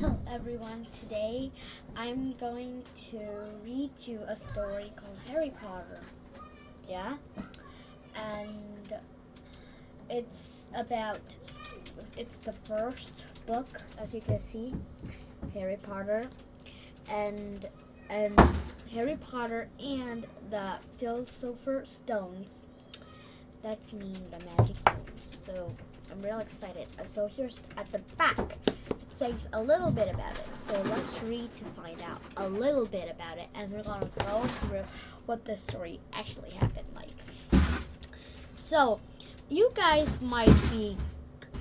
Hello everyone, today I'm going to read you a story called Harry Potter. Yeah? And it's the first book, as you can see, Harry Potter and Harry Potter and the Philosopher Stones. That's the magic stones. So I'm real excited. So here's at the back. Says a little bit about it. So let's read to find out a little bit about it, and we're gonna go through what the story actually happened like. So you guys might be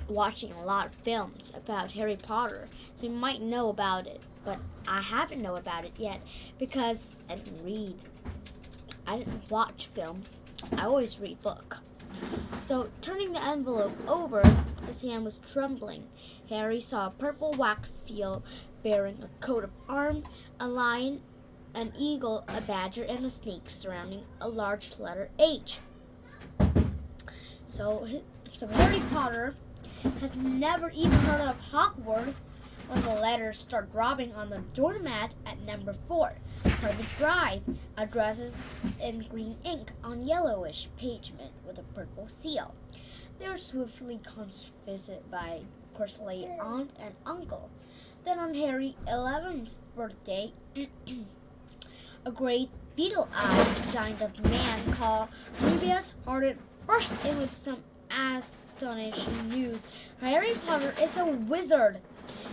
watching a lot of films about Harry Potter, so you might know about it, but I haven't know about it yet because I didn't watch film. I always read book. So, turning the envelope over, his hand was trembling. Harry saw a purple wax seal bearing a coat of arms, a lion, an eagle, a badger, and a snake surrounding a large letter H. So Harry Potter has never even heard of Hogwarts when the letters start dropping on the doormat at number 4. Private Drive, addresses in green ink on yellowish pavement with a purple seal. They are swiftly visited by Cursley aunt and uncle. Then on Harry's 11th birthday, a great beetle-eyed giant of man called Rubius Hearted burst in with some astonishing news. Harry Potter is a wizard,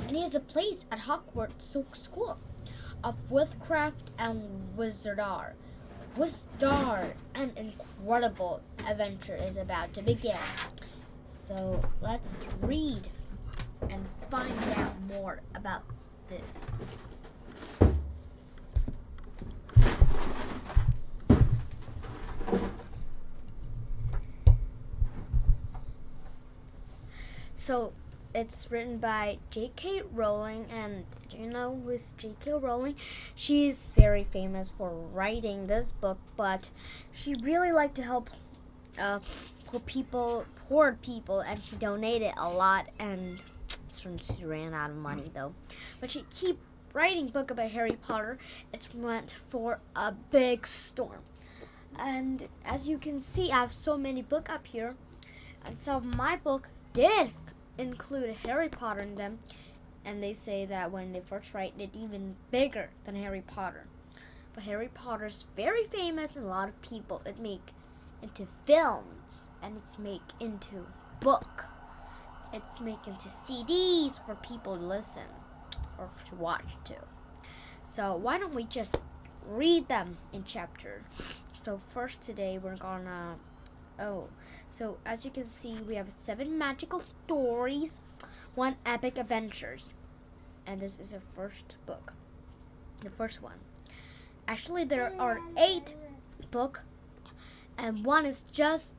and he has a place at Hogwarts School of Witchcraft and Wizardry. An incredible adventure is about to begin. So let's read and find out more about this. So it's written by J.K. Rowling, and do you know who is J.K. Rowling? She's very famous for writing this book, but she really liked to help poor people, and she donated a lot, and she ran out of money though. But she keep writing book about Harry Potter. It went for a big storm, and as you can see, I have so many book up here, and so my book did include Harry Potter in them, and they say that when they first write it even bigger than Harry Potter. But Harry Potter's very famous, and a lot of people it make into films, and it's make into book. It's make into CDs for people to listen or to watch too. So why don't we just read them in chapter? So first today we're gonna so as you can see, we have 7 magical stories, 1 epic adventures, and this is the first book, the first one. Actually, there are 8 book, and 1 is just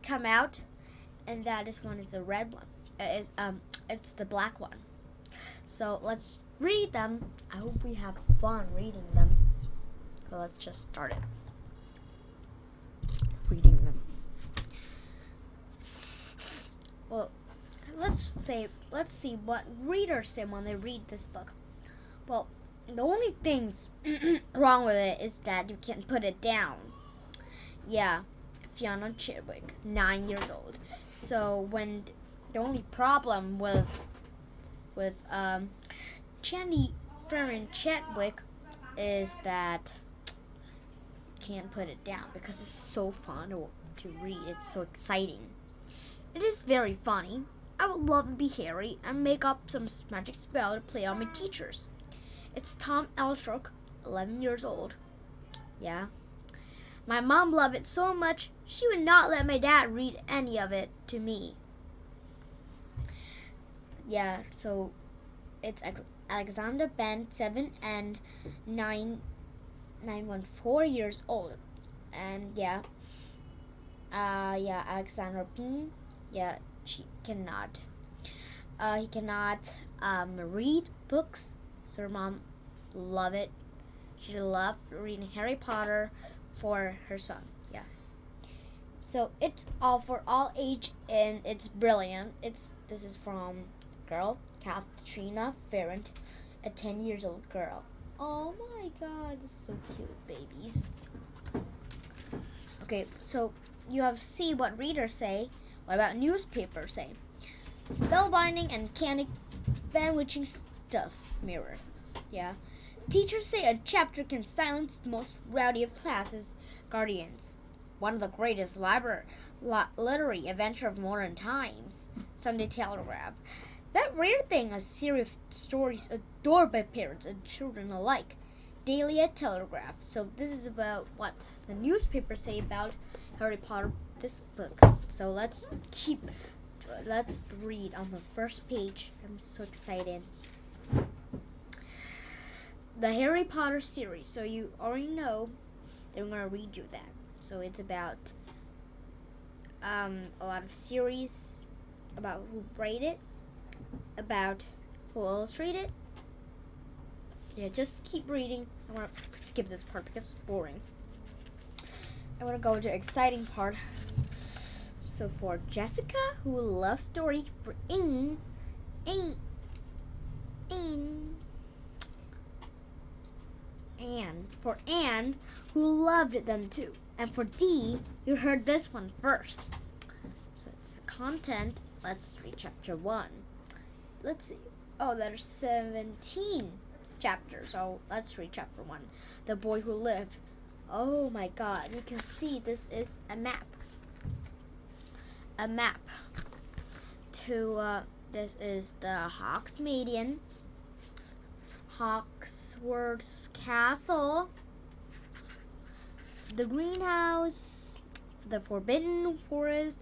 come out, and that is one is a red one. It's the black one. So let's read them. I hope we have fun reading them. So let's just start it. Reading them. Well, let's see what readers say when they read this book. Well, the only things wrong with it is that you can't put it down. Yeah, Fiona Chidwick, 9 years old. So when the only problem with Chandy Farron Chadwick is that you can't put it down because it's so fun to read. It's so exciting. It is very funny. I would love to be Harry and make up some magic spell to play on my teachers. It's Tom Elshock, 11 years old. Yeah. My mom loved it so much, she would not let my dad read any of it to me. Yeah, so it's Alexander Ben, 7 and 914 years old. And Alexander Ping. Yeah, he cannot read books, so her mom loved it. She loved reading Harry Potter for her son. Yeah. So it's all for all age, and it's brilliant. This is from girl, Katrina Ferrant, a 10 years old girl. Oh my god, this is so cute, babies. Okay, so you have see what readers say. What about newspapers say? Spellbinding and candy bewitching stuff, Mirror. Yeah. Teachers say a chapter can silence the most rowdy of classes' guardians. One of the greatest literary adventure of modern times. Sunday Telegraph. That rare thing, a series of stories adored by parents and children alike. Daily Telegraph. So this is about what the newspapers say about Harry Potter, this book. So let's read on the first page. I'm so excited. The Harry Potter series. So you already know that I'm going to read you that. So it's about a lot of series, about who wrote it, about who illustrated it. Yeah, just keep reading. I'm going to skip this part because it's boring. I want to go to the exciting part. So for Jessica, who loves story, for Anne, for Anne, who loved them too. And for Dee, you heard this one first. So the content, let's read chapter 1. Let's see. Oh, there's 17 chapters. So let's read chapter 1. The Boy Who Lived. Oh my god, you can see this is a map. A map to, this is the Hogsmeade, Hogwarts Castle, the greenhouse, the Forbidden Forest,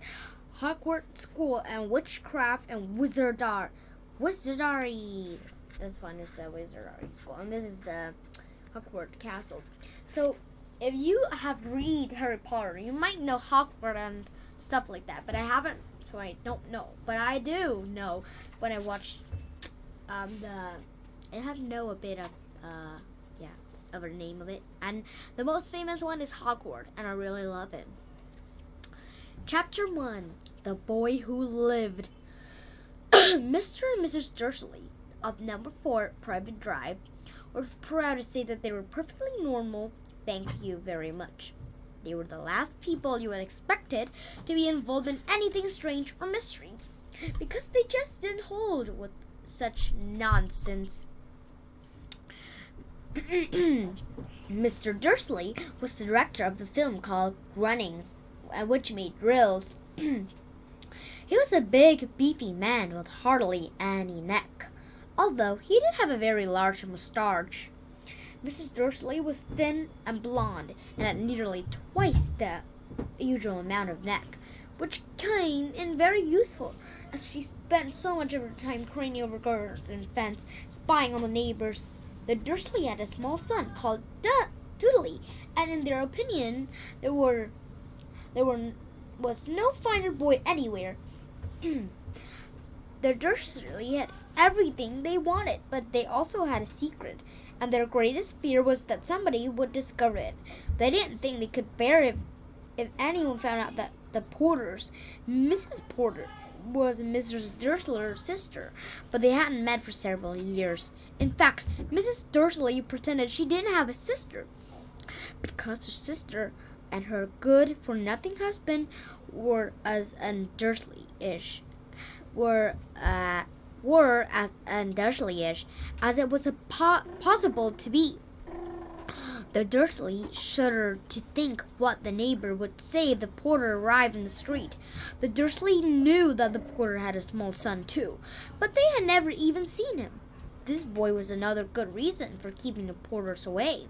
Hogwarts School, and Witchcraft and Wizardry. This one is the Wizardry School, and this is the Hogwarts Castle. So, if you have read Harry Potter, you might know Hogwarts and stuff like that, but I haven't, so I don't know. But I do know when I watched I have know a bit of of the name of it, and the most famous one is Hogwarts, and I really love it. Chapter 1: The Boy Who Lived. Mr. and Mrs. Dursley of number 4 Private Drive were proud to say that they were perfectly normal. Thank you very much. They were the last people you had expected to be involved in anything strange or mysteries, because they just didn't hold with such nonsense. Mr. Dursley was the director of the film called Grunnings, which made drills. He was a big, beefy man with hardly any neck, although he did have a very large moustache. Mrs. Dursley was thin and blonde and had nearly twice the usual amount of neck, which came in very useful, as she spent so much of her time craning over garden fence, spying on the neighbors. The Dursley had a small son called Dudley, and in their opinion, there was no finer boy anywhere. The Dursley had everything they wanted, but they also had a secret, and their greatest fear was that somebody would discover it. They didn't think they could bear it if anyone found out that the Porters, Mrs. Porter, was Mrs. Dursley's sister, but they hadn't met for several years. In fact, Mrs. Dursley pretended she didn't have a sister, because her sister and her good-for-nothing husband were as Dursley-ish, as it was possible to be. The Dursley shuddered to think what the neighbor would say if the Porter arrived in the street. The Dursley knew that the Porter had a small son too, but they had never even seen him. This boy was another good reason for keeping the Porters away.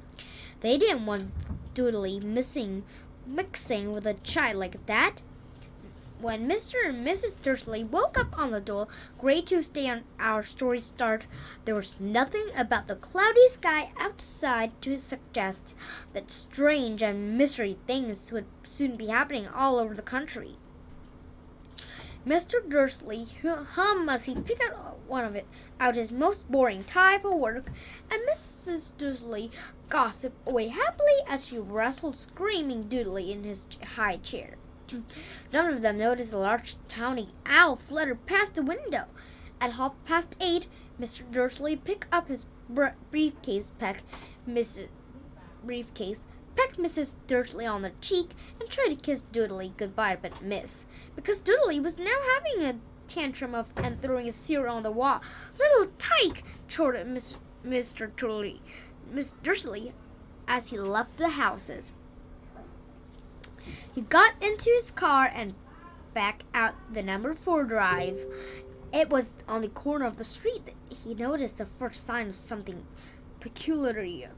They didn't want Dudley mixing with a child like that. When Mr. and Mrs. Dursley woke up on the dole, Grade Tuesday on our story start, there was nothing about the cloudy sky outside to suggest that strange and mystery things would soon be happening all over the country. Mr. Dursley hummed as he picked out his most boring tie for work, and Mrs. Dursley gossiped away happily as she wrestled screaming Dudley in his high chair. None of them noticed a large tawny owl flutter past the window, At 8:30, Mr. Dursley picked up his briefcase, pecked Mrs. Dursley on the cheek, and tried to kiss Doodly goodbye, but missed, because Doodly was now having a tantrum and throwing his cereal on the wall. "Little tyke!" chortled Miss Dursley as he left the houses. He got into his car and back out the number 4 drive. It was on the corner of the street that he noticed the first sign of something peculiar.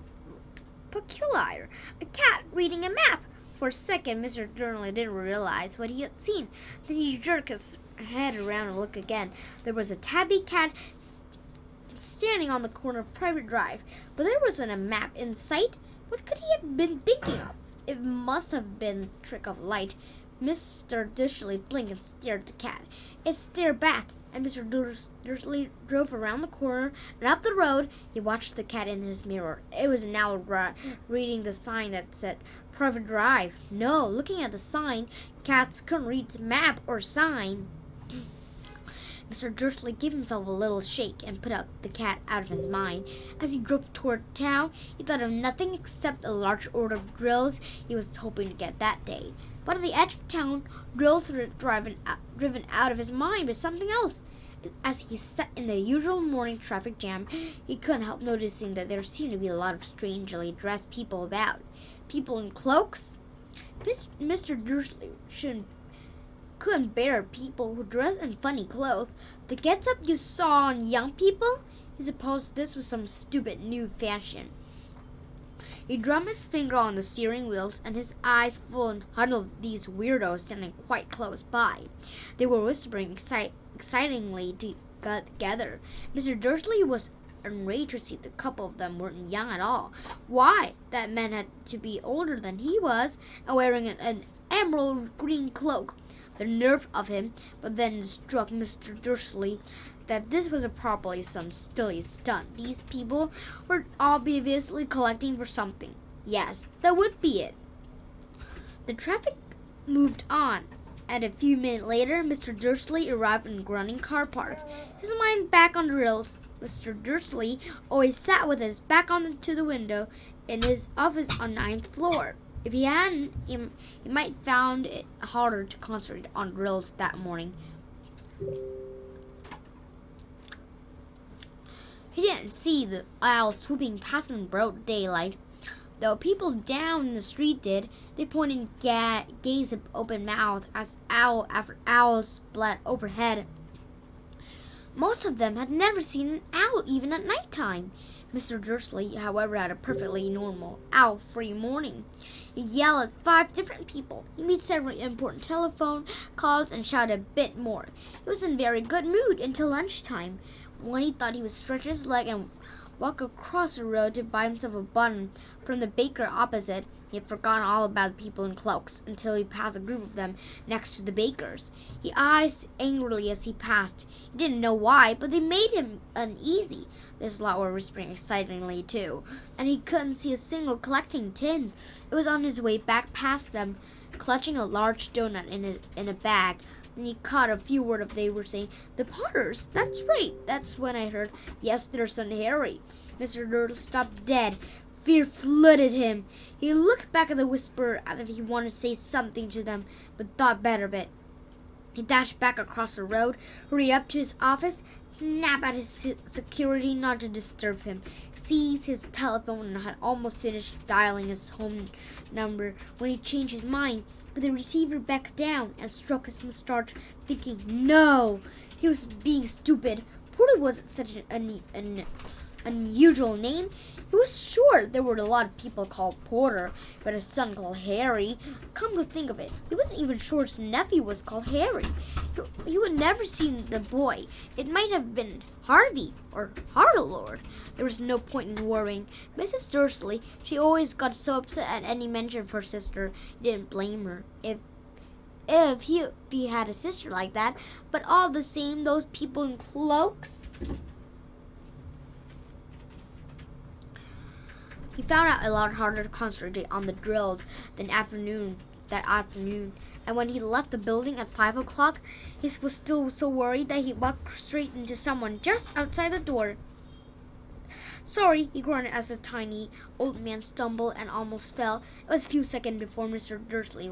A cat reading a map. For a second, Mr. Dursley didn't realize what he had seen. Then he jerked his head around and looked again. There was a tabby cat standing on the corner of Private Drive, but there wasn't a map in sight. What could he have been thinking of? It must have been a trick of light. Mr. Dursley blinked and stared at the cat. It stared back, and Mr. Dursley drove around the corner and up the road. He watched the cat in his mirror. It was now reading the sign that said Private Drive. No, looking at the sign, cats couldn't read map or sign. Mr. Dursley gave himself a little shake and put the cat out of his mind. As he drove toward town, he thought of nothing except a large order of drills he was hoping to get that day. But at the edge of town, drills were driven out of his mind by something else. As he sat in the usual morning traffic jam, he couldn't help noticing that there seemed to be a lot of strangely dressed people about. People in cloaks. Mr. Dursley couldn't bear people who dressed in funny clothes. The get-up you saw on young people? He supposed this was some stupid new fashion. He drummed his finger on the steering wheels, and his eyes full and huddled these weirdos standing quite close by. They were whispering excitingly together. Mr. Dursley was enraged to see the couple of them weren't young at all. Why? That man had to be older than he was, and wearing an emerald green cloak. The nerve of him! But then it struck Mr. Dursley that this was probably some silly stunt. These people were obviously collecting for something. Yes, that would be it. The traffic moved on, and a few minutes later, Mr. Dursley arrived in a grunting car park, his mind back on drills. Mr. Dursley always sat with his back to the window in his office on 9th floor. If he hadn't, he might have found it harder to concentrate on drills that morning. He didn't see the owl swooping past in broad daylight, though people down in the street did. They pointed and gazed open mouthed as owl after owl splat overhead. Most of them had never seen an owl even at night time. Mr. Dursley, however, had a perfectly normal owl-free morning. He yelled at 5 different people. He made several important telephone calls and shouted a bit more. He was in very good mood until lunchtime, when he thought he would stretch his leg and walk across the road to buy himself a bun from the baker opposite. He had forgotten all about the people in cloaks until he passed a group of them next to the baker's. He eyed angrily as he passed. He didn't know why, but they made him uneasy. This lot were whispering excitingly too, and he couldn't see a single collecting tin. It was on his way back past them, clutching a large donut in a bag. Then he caught a few words they were saying. "The Potters, that's right." That's when I heard, "Yes, their son Harry." Mr. Dursley stopped dead. Fear flooded him. He looked back at the whisperer as if he wanted to say something to them, but thought better of it. He dashed back across the road, hurried up to his office, snapped at his security not to disturb him, seized his telephone, and had almost finished dialing his home number when he changed his mind. But the receiver backed down and struck his mustache, thinking, no, he was being stupid. Porter wasn't such an unusual name. He was sure there were a lot of people called Porter, but a son called Harry. Come to think of it, he wasn't even sure his nephew was called Harry. He would never seen the boy. It might have been Harvey or Harlord. There was no point in worrying. Mrs. Dursley, she always got so upset at any mention of her sister. He didn't blame her if he had a sister like that. But all the same, those people in cloaks. He found it a lot harder to concentrate on the drills that afternoon. And when he left the building at 5 o'clock, he was still so worried that he walked straight into someone just outside the door. Sorry, he grunted as the tiny old man stumbled and almost fell. It was a few seconds before Mr. Dursley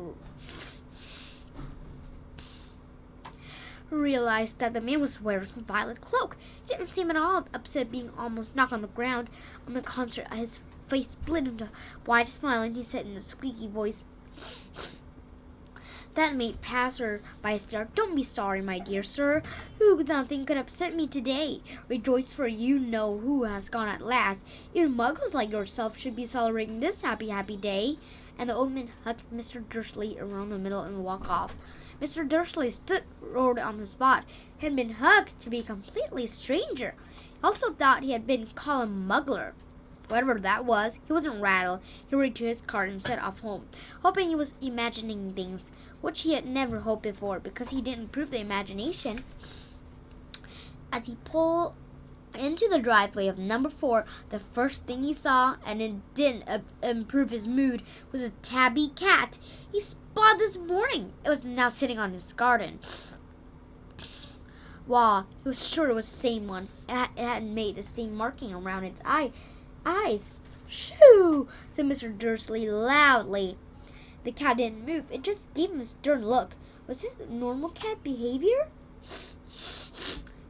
realized that the man was wearing a violet cloak. He didn't seem at all upset being almost knocked on the ground. On the contrary, his face split into a wide smile, and he said in a squeaky voice that made passer-by stare, "Don't be sorry, my dear sir. Nothing could upset me today. Rejoice, for you know who has gone at last. Even muggles like yourself should be celebrating this happy, happy day." And the old man hugged Mr. Dursley around the middle and walked off. Mr. Dursley stood roared on the spot. He had been hugged to be a completely stranger. He also thought he had been called a muggler. Whatever that was, he wasn't rattled. He hurried to his car and set off home, hoping he was imagining things, which he had never hoped before, because he didn't improve the imagination. As he pulled into the driveway of number 4, the first thing he saw, and it didn't improve his mood, was a tabby cat he spotted this morning. It was now sitting on his garden. Wow, he was sure it was the same one. It had made the same marking around its eyes. "Shoo!" said Mr. Dursley loudly. The cat didn't move. It just gave him a stern look. Was this normal cat behavior?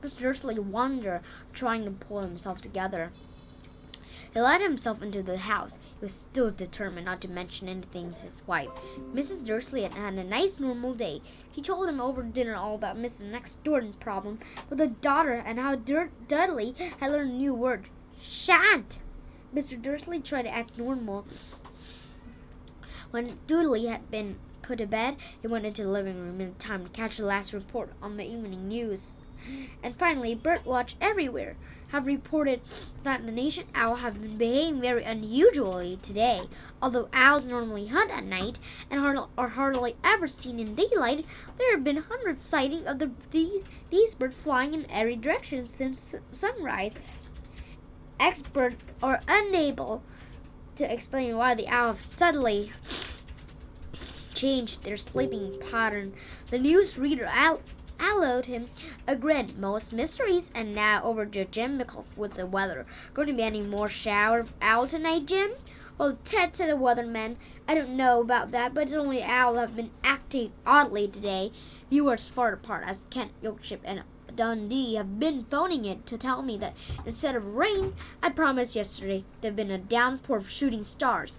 Mr. Dursley wondered, trying to pull himself together. He let himself into the house. He was still determined not to mention anything to his wife. Mrs. Dursley had had a nice normal day. He told him over dinner all about Mrs. Next Door's problem with the daughter and how Dudley had learned a new word, "shan't." Mr. Dursley tried to act normal. When Dudley had been put to bed, he went into the living room in time to catch the last report on the evening news. And finally, birdwatch everywhere have reported that the nation owl have been behaving very unusually today. Although owls normally hunt at night and are hardly ever seen in daylight, there have been hundreds of sightings of these birds flying in every direction since sunrise. Experts are unable to explain why the owls have suddenly changed their sleeping pattern. The newsreader allowed him a grin. Most mysteries. And now over to Jim McCullough with the weather. Going to be any more shower owl tonight, Jim? Well, Ted said the weatherman. I don't know about that, but it's only owls have been acting oddly today. Viewers far apart as Kent, Yorkshire, and Dundee have been phoning it to tell me that instead of rain, I promised yesterday, there've been a downpour of shooting stars.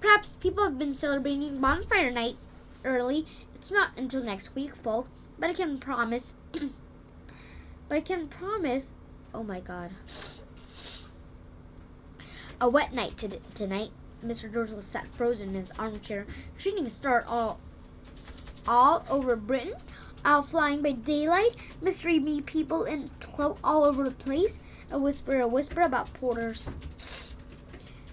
Perhaps people have been celebrating bonfire night early. It's not until next week, folk, but I can promise. Oh my God. A wet night tonight. Mr. Dursley sat frozen in his armchair, shooting stars all over Britain. Owl flying by daylight, mystery me people in cloak all over the place, a whisper about porters.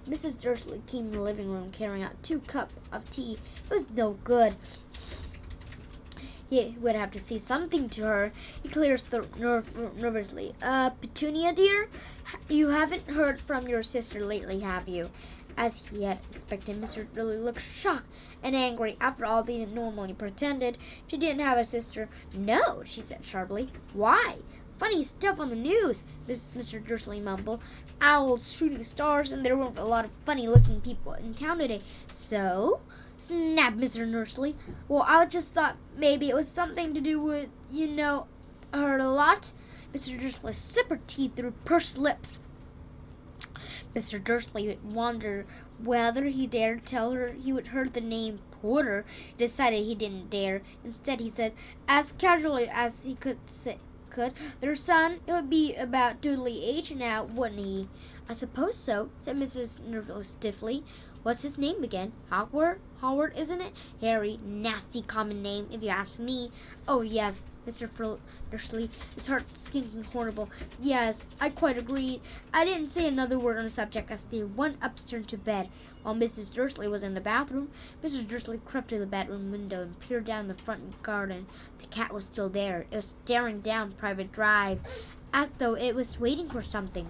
Mrs. Dursley came in the living room carrying out 2 cups of tea. It was no good. He would have to say something to her. He cleared his throat nervously. Petunia, dear, you haven't heard from your sister lately, have you? As he had expected, Mr. Dursley looked shocked and angry. After all, they normally pretended she didn't have a sister. "No," she said sharply. "Why?" "Funny stuff on the news," Mr. Dursley mumbled. "Owls shooting stars, and there weren't a lot of funny-looking people in town today." "So?" snapped Mr. Dursley. "Well, I just thought maybe it was something to do with, heard a lot." Mr. Dursley sipped her tea through pursed lips. Mr. Dursley wondered whether he dared tell her he would heard the name Porter. He decided he didn't dare. Instead, he said, as casually as he could, "Their son, it would be about Dudley's age now, wouldn't he?" "I suppose so," said Mrs. Dursley stiffly. "What's his name again?" Howard, isn't it?" "Harry, nasty common name, if you ask me." "Oh, yes, Mr. Dursley, it's heart-sinking horrible. Yes, I quite agreed. I didn't say another word on the subject as they went upstairs to bed. While Mrs. Dursley was in the bathroom, Mrs. Dursley crept to the bedroom window and peered down the front garden. The cat was still there. It was staring down Private Drive, as though it was waiting for something.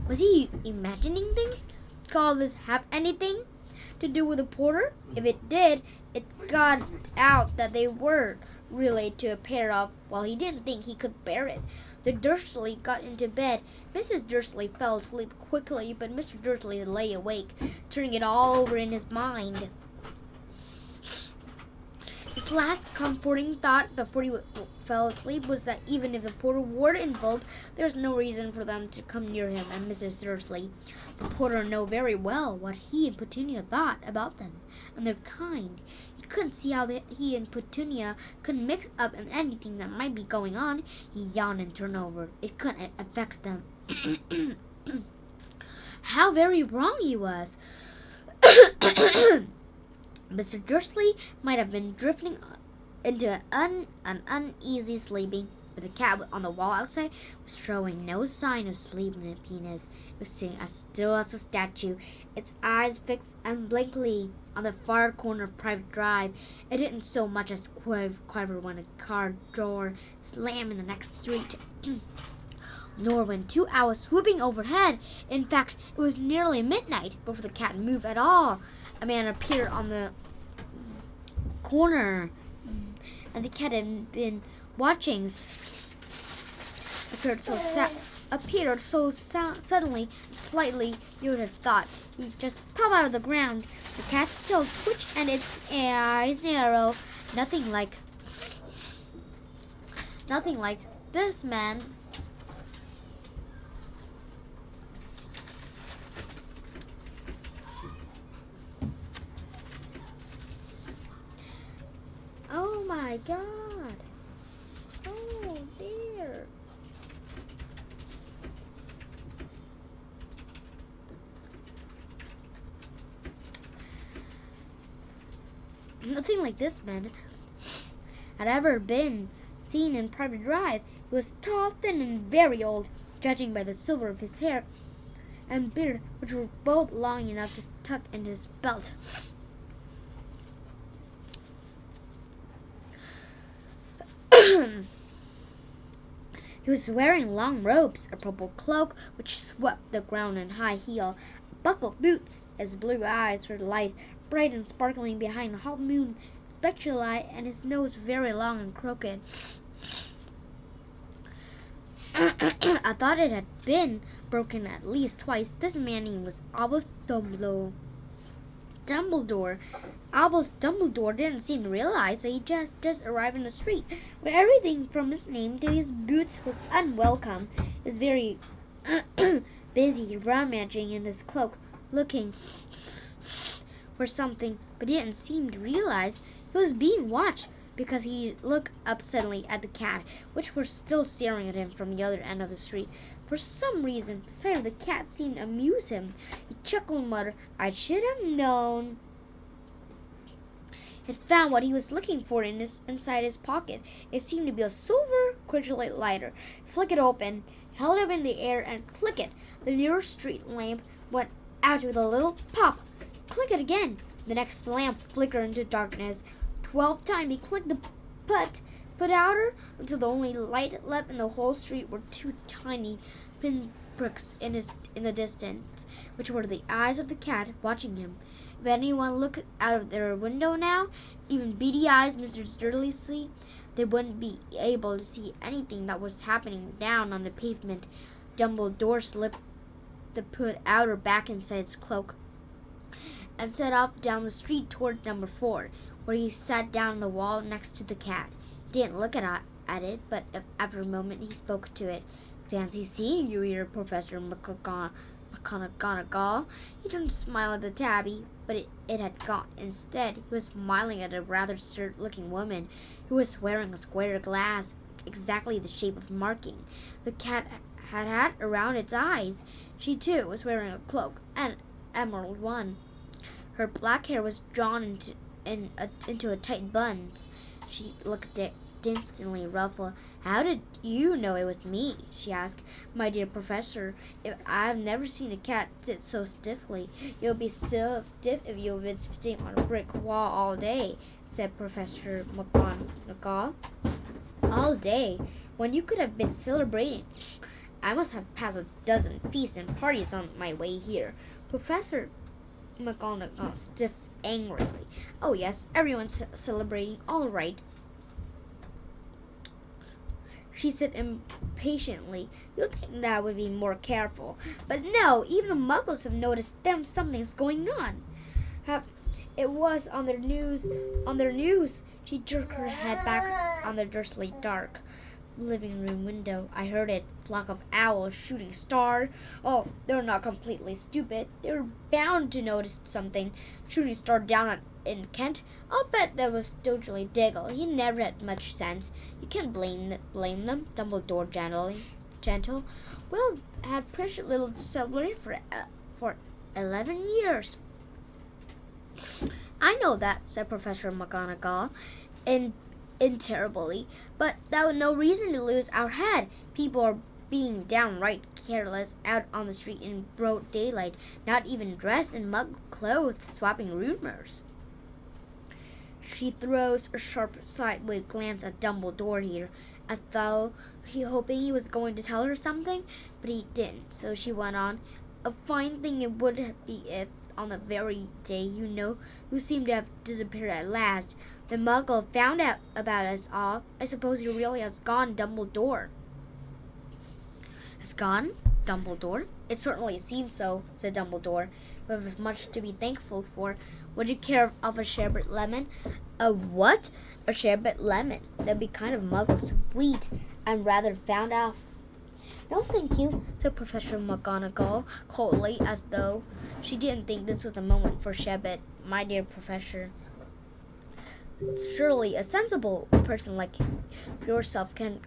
Was he imagining things? Could all this have anything? to do with the porter? If it did, it got out that they were related to a pair of, well, he didn't think he could bear it. The Dursley got into bed. Mrs. Dursley fell asleep quickly, but Mr. Dursley lay awake, turning it all over in his mind. His last comforting thought before he fell asleep was that even if the porter were involved, there was no reason for them to come near him and Mrs. Dursley. The porter knew very well what he and Petunia thought about them and their kind. He couldn't see how he and Petunia could mix up in anything that might be going on. He yawned and turned over. It couldn't affect them. How very wrong he was. Mr. Dursley might have been drifting into an uneasy sleeping, but the cat on the wall outside was showing no sign of sleepiness. It was sitting as still as a statue, its eyes fixed unblinkingly on the far corner of Private Drive. It didn't so much as quiver when a car door slammed in the next street. Nor when 2 owls swooping overhead. In fact, it was nearly midnight before the cat moved at all. A man appeared on the corner, and the cat had been watching. Appeared so suddenly, slightly, you would have thought he just popped out of the ground. The cat's tail twitched and its eyes narrow. Nothing like this man. Oh my God. Oh dear. Nothing like this man had ever been seen in Private Drive. He was tall, thin, and very old, judging by the silver of his hair and beard, which were both long enough to tuck into his belt. He was wearing long robes, a purple cloak which swept the ground in high heel, buckled boots. His blue eyes were light, bright and sparkling behind the hot moon, spectral eye, and his nose very long and crooked. I thought it had been broken at least twice. This man name was Albus Dumbledore. Albus Dumbledore didn't seem to realize that he just arrived in the street, where everything from his name to his boots was unwelcome. He was very busy rummaging in his cloak, looking for something, but he didn't seem to realize he was being watched, because he looked up suddenly at the cat, which was still staring at him from the other end of the street. For some reason, the sight of the cat seemed to amuse him. He chuckled and muttered, "I should have known." He found what he was looking for inside his pocket. It seemed to be a silver crystalline lighter. Flick it open, held it in the air, and click it. The nearest street lamp went out with a little pop. Click it again. The next lamp flickered into darkness. 12 times he clicked the put outer until the only light left in the whole street were 2 tiny pinpricks in the distance, which were the eyes of the cat watching him. If anyone looked out of their window now, even beady eyes Mr. Dursley, they wouldn't be able to see anything that was happening down on the pavement. Dumbledore slipped the put outer back inside his cloak and set off down the street toward number 4, where he sat down on the wall next to the cat. He didn't look at it, but after a moment he spoke to it. "Fancy seeing you here, Professor McGonagall." He turned to smile at the tabby, but it had gone. Instead, he was smiling at a rather absurd-looking woman who was wearing a square glass, exactly the shape of marking the cat had around its eyes. She, too, was wearing a cloak, an emerald one. Her black hair was drawn into a tight bun. She looked instantly ruffled. "How did you know it was me?" she asked. "My dear Professor, I've never seen a cat sit so stiffly. You'll be stiff if you've been sitting on a brick wall all day," said Professor McGonagall. "All day? When you could have been celebrating. I must have passed a dozen feasts and parties on my way here." Professor McGonagall stiff angrily. Oh yes, everyone's celebrating, all right, she said impatiently. You'd think that would be more careful. But no, even the muggles have noticed them something's going on. It was on their news. She jerked her head back on the Dursley dark living room window. I heard it. Flock of owls shooting star. Oh, they're not completely stupid. They're bound to notice something. Shooting star down in Kent. I'll bet that was totally Diggle. He never had much sense. You can't blame them. Dumbledore gentle. Well, had precious little celebrate for 11 years. I know that, said Professor McGonagall, terribly, but that was no reason to lose our head. People are being downright careless out on the street in broad daylight, not even dressed in muggle clothes, swapping rumors. She throws a sharp sideways glance at Dumbledore here, as though hoping he was going to tell her something, but he didn't. So she went on, a fine thing it would be if, on the very day who seemed to have disappeared at last, the muggle found out about us all. I suppose he really has gone, Dumbledore. Has gone? Dumbledore? It certainly seems so, said Dumbledore, but there's much to be thankful for. Would you care of a sherbet lemon? A what? A sherbet lemon. That'd be kind of muggle sweet. I'm rather found off. No, thank you, said Professor McGonagall coldly, as though she didn't think this was the moment for sherbet. My dear Professor, surely a sensible person like yourself can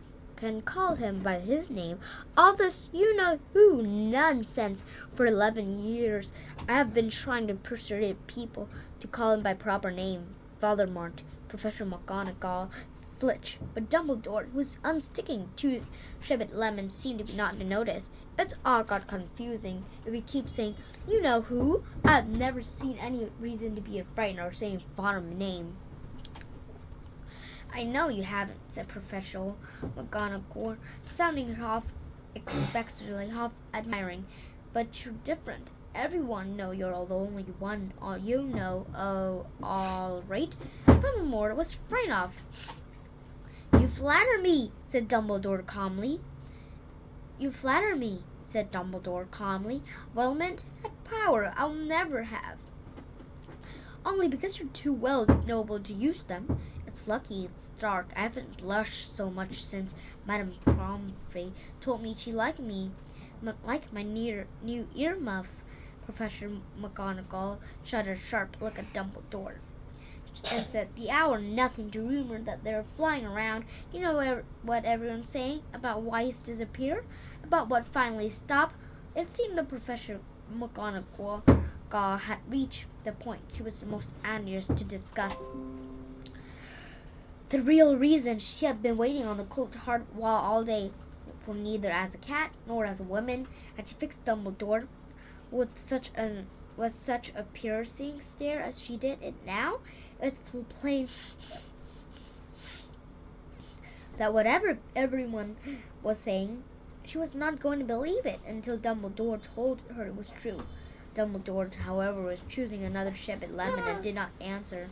call him by his name. All this you-know-who nonsense. For 11 years, I have been trying to persuade people to call him by proper name. Voldemort. Professor McGonagall flinch, but Dumbledore, who was unsticking two sherbet lemons, seemed to not to notice. It's all got confusing. If we keep saying, you know who, I've never seen any reason to be frightened or saying father's name. I know you haven't, said Professor McGonagall, sounding half expectantly, half admiring, but you're different. Everyone know you're the only one. Oh, all right. Voldemort was frightened of. You flatter me, said Dumbledore calmly. You flatter me, said Dumbledore calmly. Voldemort had power I'll never have. Only because you're too well noble to use them. It's lucky it's dark. I haven't blushed so much since Madame Pomfrey told me she liked me, like my new earmuff. Professor McGonagall shot a sharp look at Dumbledore and said, the hour nothing to rumor that they're flying around. You know what everyone's saying about why he's disappeared? About what finally stopped? It seemed that Professor McGonagall had reached the point she was most anxious to discuss. The real reason she had been waiting on the cold hard wall all day, for neither as a cat nor as a woman, had she fixed Dumbledore with such a piercing stare as she did it now. It was plain that whatever everyone was saying, she was not going to believe it until Dumbledore told her it was true. Dumbledore, however, was choosing another sherbet lemon and did not answer.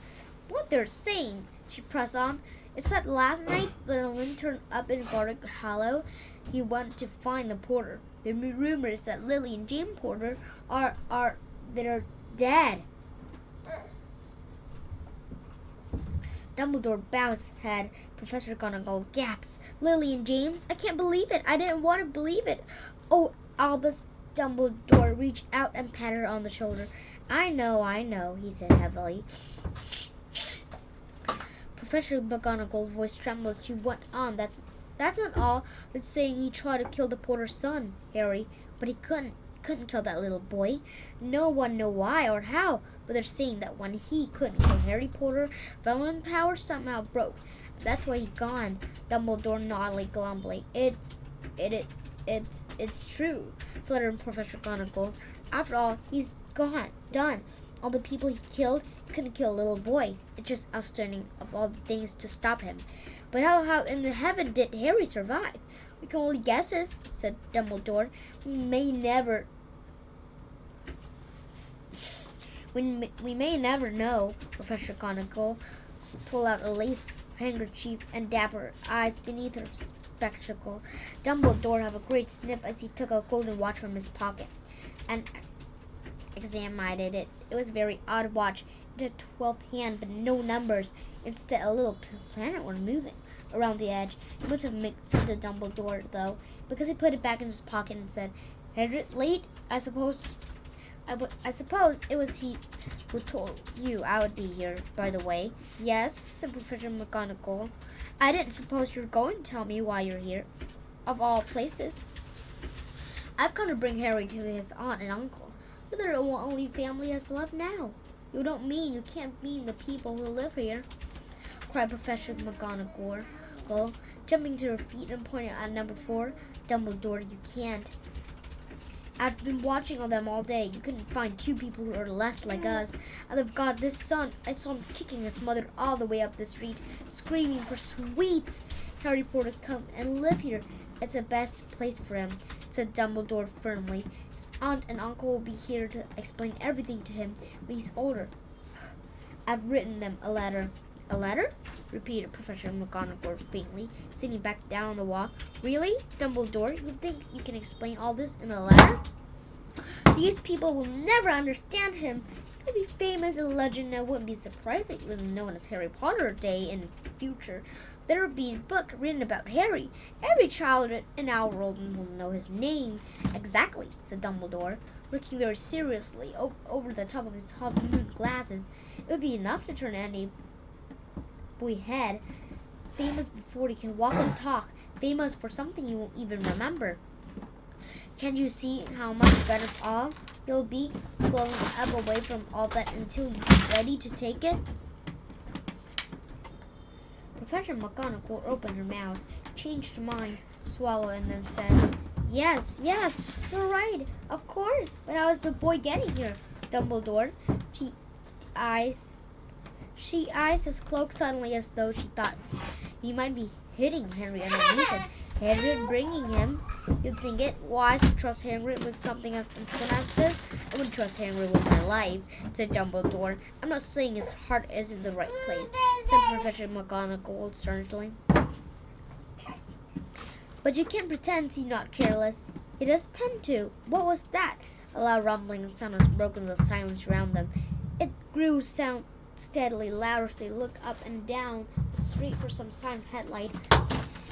What they're saying, she pressed on, is that last night when Lynn turned up in Garlic Hollow, he went to find the porter. The rumors that Lily and James Porter they're dead. Dumbledore bows his head. Professor McGonagall gasps. Lily and James? I can't believe it. I didn't want to believe it. Oh, Albus. Dumbledore reached out and patted her on the shoulder. I know, he said heavily. Professor McGonagall's voice trembled as she went on. That's not all. It's saying he tried to kill the porter's son, Harry, but he couldn't kill that little boy. No one know why or how, but they're saying that when he couldn't kill Harry Potter, Voldemort's power somehow broke. That's why he's gone. Dumbledore nodded glumly. It's true, fluttered Professor McGonagall. After all, he's gone, done. All the people he killed, he couldn't kill a little boy. It's just outstanding of all the things to stop him. But how in the heaven did Harry survive? We can only guesses, said Dumbledore. We We may never know, Professor McGonagall pulled out a lace handkerchief and dabbed her eyes beneath her spectacle. Dumbledore had a great sniff as he took a golden watch from his pocket and examined it. It was a very odd watch. It had 12 hands, but no numbers. Instead, a little planet was moving around the edge. It must have made sense to Dumbledore, though, because he put it back in his pocket and said, "Hagrid, late? I suppose it was he who told you I would be here, by the way." "Yes," said Professor McGonagall. "I didn't suppose you were going to tell me why you're here, of all places." "I've come to bring Harry to his aunt and uncle. They're the only family that's left now." You can't mean the people who live here," cried Professor McGonagall, jumping to her feet and pointing at number 4. "Dumbledore, you can't. I've been watching them all day. You couldn't find 2 people who are less like us. And they've got this son. I saw him kicking his mother all the way up the street, screaming for sweets. Harry Potter, come and live here. It's the best place for him," said Dumbledore firmly. "His aunt and uncle will be here to explain everything to him when he's older. I've written them a letter." "A letter?" repeated Professor McGonagall faintly, sitting back down on the wall. "Really, Dumbledore? You think you can explain all this in a letter? These people will never understand him. He'll be famous as a legend, and I wouldn't be surprised if he was known as Harry Potter Day in the future. There would be a book written about Harry. Every child in our world will know his name." "Exactly," said Dumbledore, looking very seriously over the top of his half-moon glasses. "It would be enough to turn any boy head. Famous before he can walk and talk. Famous for something you won't even remember. Can't you see how much better off you'll be growing up away from all that until you're ready to take it?" Professor McGonagall opened her mouth, changed her mind, swallowed, and then said, Yes, you're right. Of course. But how is the boy getting here, Dumbledore?" She eyes his cloak suddenly as though she thought he might be hitting Henry underneath it. "Hagrid bringing him? You'd think it wise to trust Hagrid with something as important as this?" "I wouldn't trust Hagrid with my life," said Dumbledore. "I'm not saying his heart isn't in the right place," said Professor McGonagall sternly. "But you can't pretend he's not careless. He does tend to." "What was that?" A loud rumbling sound was broken the silence around them. It grew steadily louder as they looked up and down the street for some sign of headlight.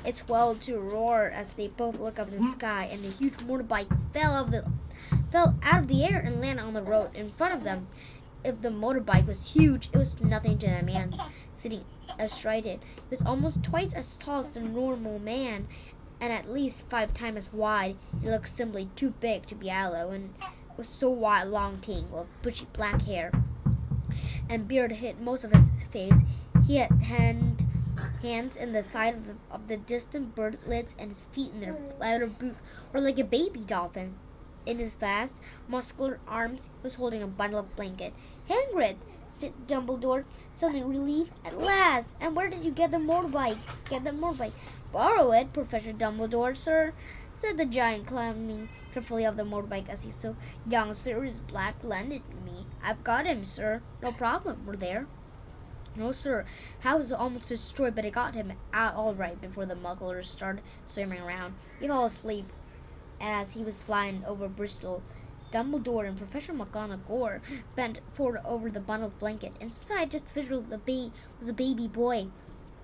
It swelled to a roar as they both looked up in the sky, and a huge motorbike fell out of the air and landed on the road in front of them. If the motorbike was huge, it was nothing to the man sitting astride it. It was almost twice as tall as the normal man, and at least 5 times as wide. It looked simply too big to be yellow, and was so wide, long tangle of bushy black hair and beard hid most of his face. He had hands in the side of the distant bird lids, and his feet in their leather boots were like a baby dolphin. In his vast, muscular arms, he was holding a bundle of blanket. "Hagrid," said Dumbledore, suddenly relieved. "At last! And where did you get the motorbike?" "Borrow it, Professor Dumbledore, sir," said the giant, climbing carefully off the motorbike as if so. "Young Sirius Black lended me. I've got him, sir. No problem. We're there." "No, sir. House was almost destroyed, but I got him out all right before the mugglers started swarming around. He fell asleep as he was flying over Bristol." Dumbledore and Professor McGonagall bent forward over the bundle of blanket. Inside, just visual, was a baby boy,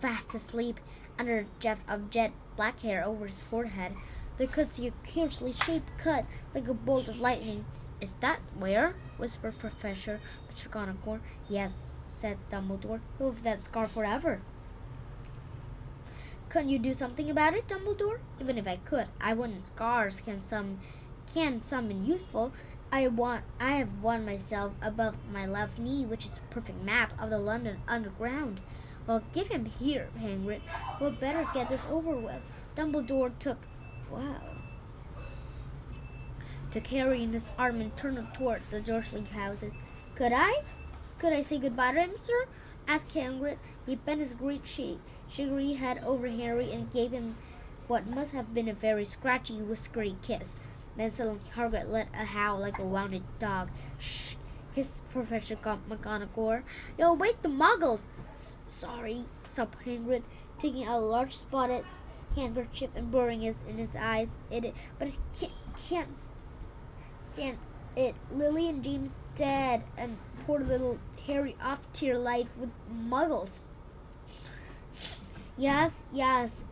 fast asleep, under a jet of jet black hair over his forehead. They could see a curiously shaped cut, like a bolt of lightning. "Is that where?" whispered Professor McGonagall. "Yes," said Dumbledore. "He'll have that scar forever." "Couldn't you do something about it, Dumbledore?" "Even if I could, I wouldn't. Scars can some be useful. I have one myself above my left knee, which is a perfect map of the London Underground." "Well, give him here, Hagrid. We'll better get this over with." Dumbledore took Harry in his arm and turned toward the Dursley houses. Could I say goodbye to him, sir?" asked Hagrid. He bent his great sugary head over Harry and gave him what must have been a very scratchy, whiskery kiss. Then suddenly Hagrid let a howl like a wounded dog. "Shh!" hissed Professor McGonagall. You'll wake the muggles. Sorry, sobbed Hagrid, taking out a large spotted handkerchief and burying it in his eyes. But I can't stand it. Lily and James dead, and poor little Harry off to your life with muggles. Yes,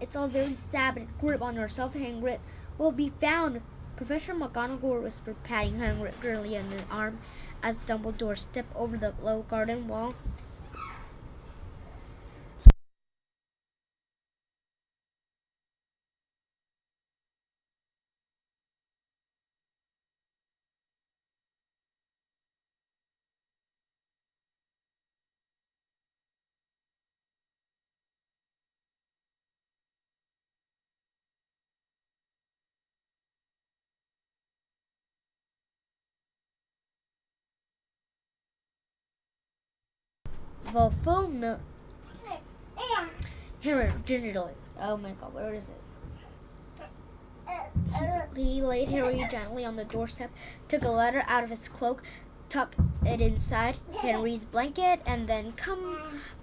it's all very sad, but grip on yourself, Hagrid. We'll be found. Professor McGonagall whispered, patting Hagrid gently on the arm as Dumbledore stepped over the low garden wall. The full Harry gingerly. Oh my God, where is it? He laid Harry gently on the doorstep, took a letter out of his cloak, tucked it inside Harry's blanket, and then come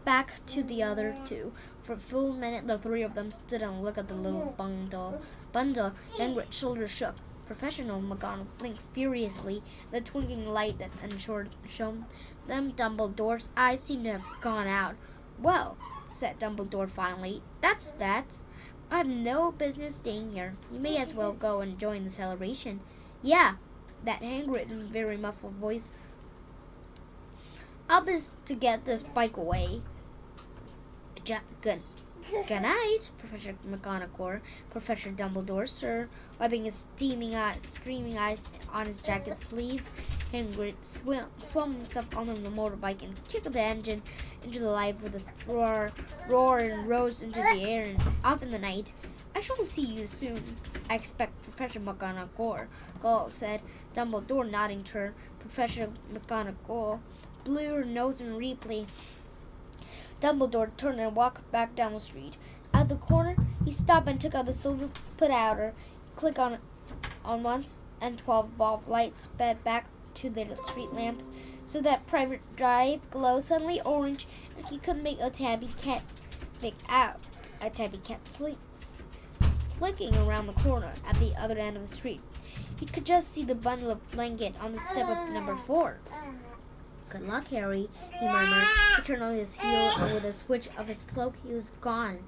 back to the other two. For a full minute, the three of them stood and looked at the little bundle. Hagrid's shoulders shook. Professor McGonagall blinked furiously. The twinkling light that shone them, Dumbledore's eyes seemed to have gone out. Well, said Dumbledore finally, that's that. I have no business staying here. You may as well go and join the celebration. Yeah, that handwritten, very muffled voice. I'll be to get this bike away. Good night, Professor McGonagall. Professor Dumbledore, sir, wiping his streaming eyes on his jacket sleeve. Hagrid swung himself onto the motorbike and kicked the engine into the light with a roar and rose into the air and off in the night. I shall see you soon, I expect, Professor McGonagall, said Dumbledore, nodding to her. Professor McGonagall blew her nose in replay. Dumbledore turned and walked back down the street. At the corner, he stopped and took out the silver put-outer. Click on once, and 12 bulb lights sped back to the street lamps, so that private drive glowed suddenly orange, and he could make a tabby cat slicking around the corner at the other end of the street. He could just see the bundle of blanket on the step of number 4. Good luck, Harry, he murmured. He turned on his heel, and with a switch of his cloak, he was gone.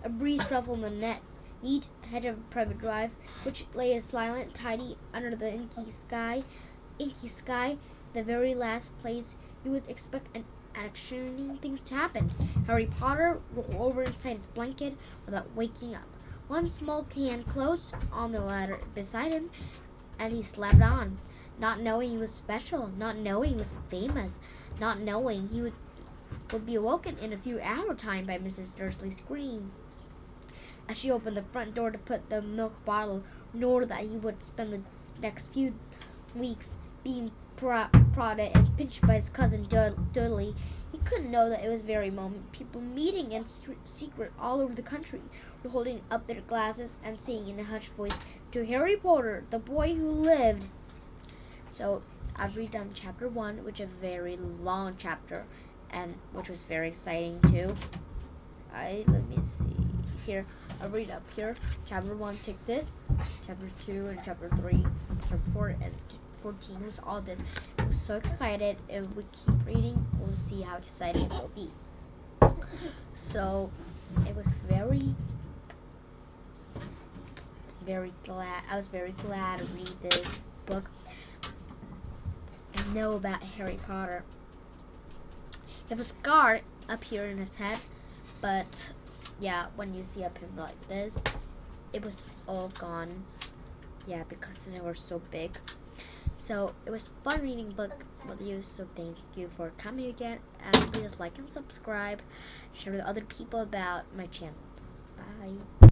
A breeze ruffled the neat hedge of private drive, which lay silent, tidy under the inky sky, the very last place you would expect an actioning things to happen. Harry Potter rolled over inside his blanket without waking up. One small hand closed on the ladder beside him, and he slept on. Not knowing he was special, not knowing he was famous, not knowing he would be awoken in a few hours' time by Mrs. Dursley's scream. As she opened the front door to put the milk bottle, nor that he would spend the next few weeks being prodded and pinched by his cousin Dudley. He couldn't know that it was very moment people meeting in secret all over the country were holding up their glasses and saying in a hushed voice, "To Harry Potter, the boy who lived." So I've redone chapter 1, which is a very long chapter, and which was very exciting too. Let me see here. I'll read up here. Chapter 1, take this. Chapter 2 and chapter 3, chapter 4 and 14 was all this. I was so excited. If we keep reading, we'll see how exciting it will be. So it was very glad. I was very glad to read this book and know about Harry Potter. He has a scar up here in his head, but yeah, when you see up him like this, it was all gone. Yeah, because they were so big. So it was fun reading book with you. So thank you for coming again, and please like and subscribe. Share with other people about my channels. Bye.